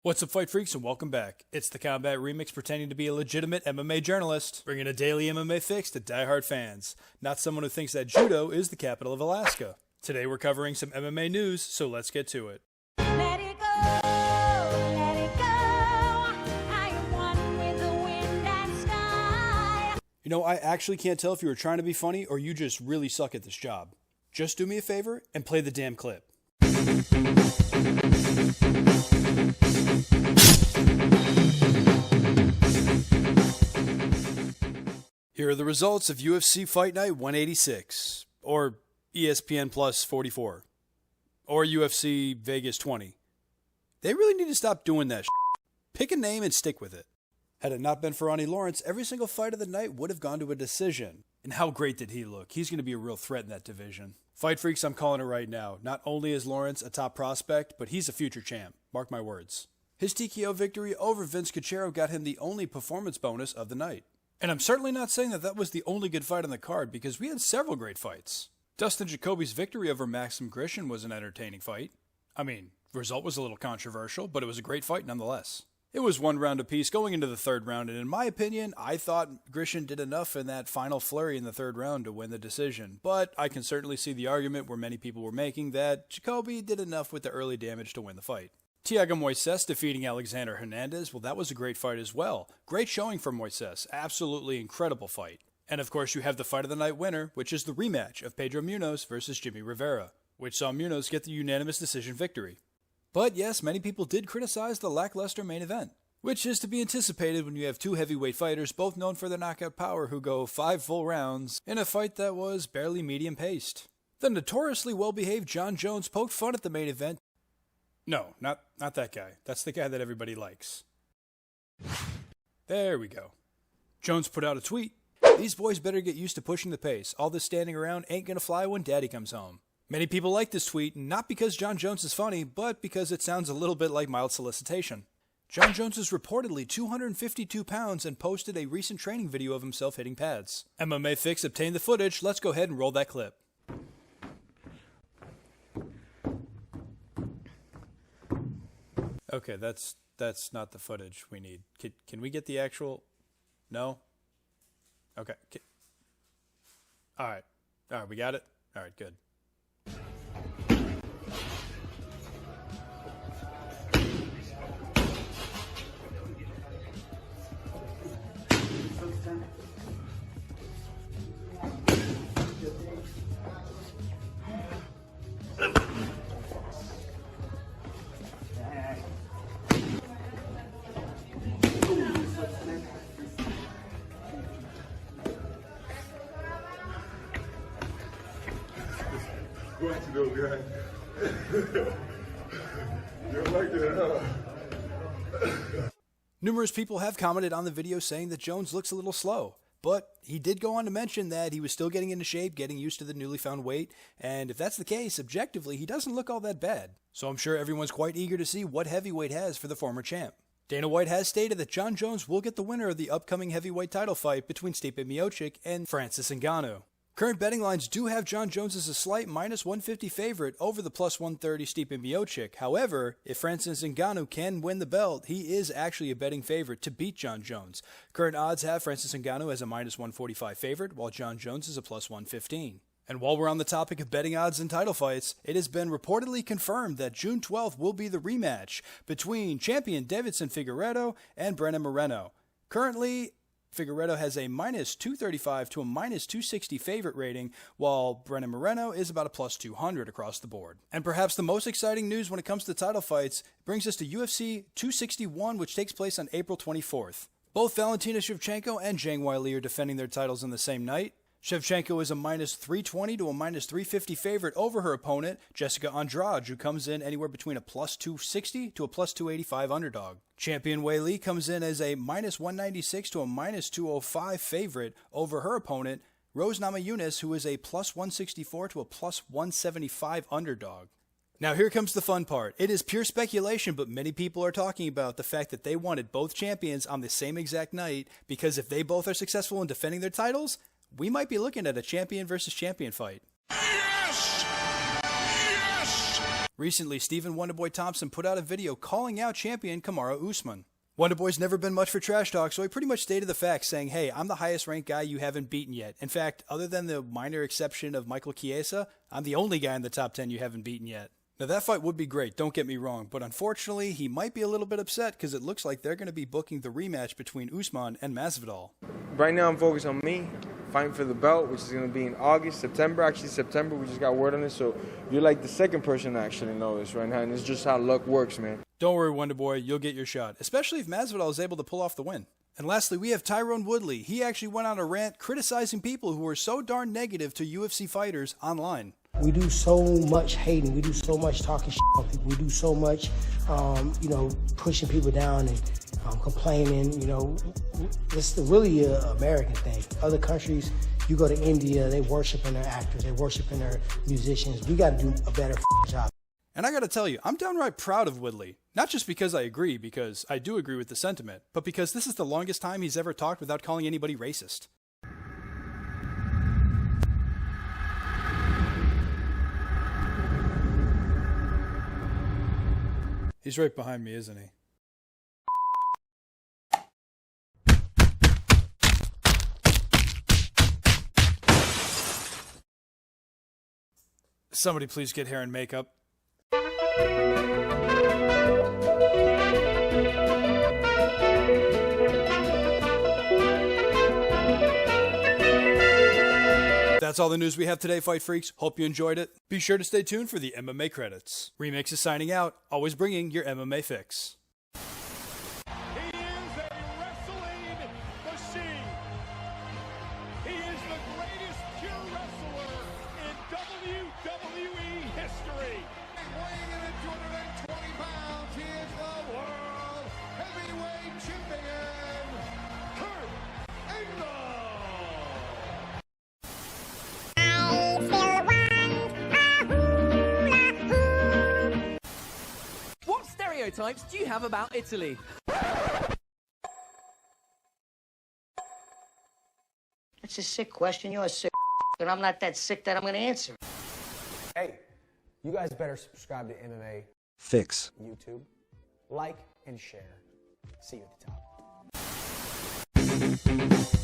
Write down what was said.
What's up, fight freaks, and welcome back. It's the Combat Remix pretending to be a legitimate MMA journalist, bringing a daily MMA fix to diehard fans, not someone who thinks that judo is the capital of Alaska. Today we're covering some MMA news, so let's get to it. Let it go, let it go. I am one with the wind and sky. You know, I actually can't tell if you were trying to be funny or you just really suck at this job. Just do me a favor and play the damn clip. Here are the results of UFC Fight Night 186, or ESPN Plus 44, or UFC Vegas 20. They really need to stop doing that shit. Pick a name and stick with it. Had it not been for Ronnie Lawrence, every single fight of the night would have gone to a decision. And how great did he look? He's going to be a real threat in that division. Fight freaks, I'm calling it right now. Not only is Lawrence a top prospect, but he's a future champ. Mark my words. His TKO victory over Vince Cachero got him the only performance bonus of the night. And I'm certainly not saying that that was the only good fight on the card, because we had several great fights. Dustin Jacoby's victory over Maxim Grishin was an entertaining fight. I mean, the result was a little controversial, but it was a great fight nonetheless. It was one round apiece going into the third round, and in my opinion, I thought Grishin did enough in that final flurry in the third round to win the decision. But I can certainly see the argument where many people were making that Jacoby did enough with the early damage to win the fight. Thiago Moises defeating Alexander Hernandez, well, that was a great fight as well. Great showing from Moises, absolutely incredible fight. And of course you have the fight of the night winner, which is the rematch of Pedro Munoz versus Jimmy Rivera, which saw Munoz get the unanimous decision victory. But yes, many people did criticize the lackluster main event, which is to be anticipated when you have two heavyweight fighters both known for their knockout power who go 5 full rounds in a fight that was barely medium paced. The notoriously well-behaved Jon Jones poked fun at the main event. No, not that guy. That's the guy that everybody likes. There we go. Jones put out a tweet. These boys better get used to pushing the pace. All this standing around ain't gonna fly when daddy comes home. Many people like this tweet, not because Jon Jones is funny, but because it sounds a little bit like mild solicitation. Jon Jones is reportedly 252 pounds and posted a recent training video of himself hitting pads. MMA Fix obtained the footage. Let's go ahead and roll that clip. Okay, that's not the footage we need. Can we get the actual... No? Okay. Alright, we got it? Alright, good. Going to go, guy. You don't like that, huh? Numerous people have commented on the video saying that Jones looks a little slow, but he did go on to mention that he was still getting into shape, getting used to the newly found weight, and if that's the case, objectively, he doesn't look all that bad. So I'm sure everyone's quite eager to see what heavyweight has for the former champ. Dana White has stated that Jon Jones will get the winner of the upcoming heavyweight title fight between Stipe Miocic and Francis Ngannou. Current betting lines do have Jon Jones as a slight -150 favorite over the +130 Stipe Miocic. However, if Francis Ngannou can win the belt, he is actually a betting favorite to beat Jon Jones. Current odds have Francis Ngannou as a -145 favorite, while Jon Jones is a +115. And while we're on the topic of betting odds and title fights, it has been reportedly confirmed that June 12th will be the rematch between champion Deiveson Figueiredo and Brandon Moreno. Currently, Figueiredo has a -235 to a -260 favorite rating, while Brandon Moreno is about a +200 across the board. And perhaps the most exciting news when it comes to title fights brings us to UFC 261, which takes place on April 24th. Both Valentina Shevchenko and Zhang Weili are defending their titles on the same night. Shevchenko is a -320 to a -350 favorite over her opponent, Jessica Andrade, who comes in anywhere between a +260 to a +285 underdog. Champion Weili comes in as a -196 to a -205 favorite over her opponent, Rose Namajunas, who is a +164 to a +175 underdog. Now here comes the fun part. It is pure speculation, but many people are talking about the fact that they wanted both champions on the same exact night, because if they both are successful in defending their titles, we might be looking at a champion versus champion fight. Yes! Yes! Recently, Stephen Wonderboy Thompson put out a video calling out champion Kamaru Usman. Wonderboy's never been much for trash talk, so he pretty much stated the facts, saying, hey, I'm the highest ranked guy you haven't beaten yet. In fact, other than the minor exception of Michael Chiesa, I'm the only guy in the top 10 you haven't beaten yet. Now that fight would be great, don't get me wrong, but unfortunately, he might be a little bit upset because it looks like they're going to be booking the rematch between Usman and Masvidal. Right now I'm focused on me, fighting for the belt, which is going to be in August, September. Actually, September, we just got word on this, so you're like the second person to actually know this right now, and it's just how luck works, man. Don't worry, Wonderboy, you'll get your shot, especially if Masvidal is able to pull off the win. And lastly, we have Tyrone Woodley. He actually went on a rant criticizing people who were so darn negative to UFC fighters online. We do so much hating. We do so much talking shit on people. We do so much, pushing people down and complaining. It's really an American thing. Other countries, you go to India, they worshiping their actors, they worshiping their musicians. We got to do a better job. And I gotta tell you, I'm downright proud of Woodley. Not just because I agree, because I do agree with the sentiment, but because this is the longest time he's ever talked without calling anybody racist. He's right behind me, isn't he? Somebody please get hair and makeup. That's all the news we have today, Fight Freaks. Hope you enjoyed it. Be sure to stay tuned for the MMA credits. Remix is signing out, always bringing your MMA fix. He is a wrestling machine. He is the greatest pure wrestler in WWE history. Weighing in at 220 pounds, he is the world heavyweight champion, Kurt Angle. What stereotypes do you have about Italy? That's a sick question. You're a sick, but I'm not that sick that I'm going to answer. Hey, you guys better subscribe to MMA Fix. YouTube, like and share. See you at the top.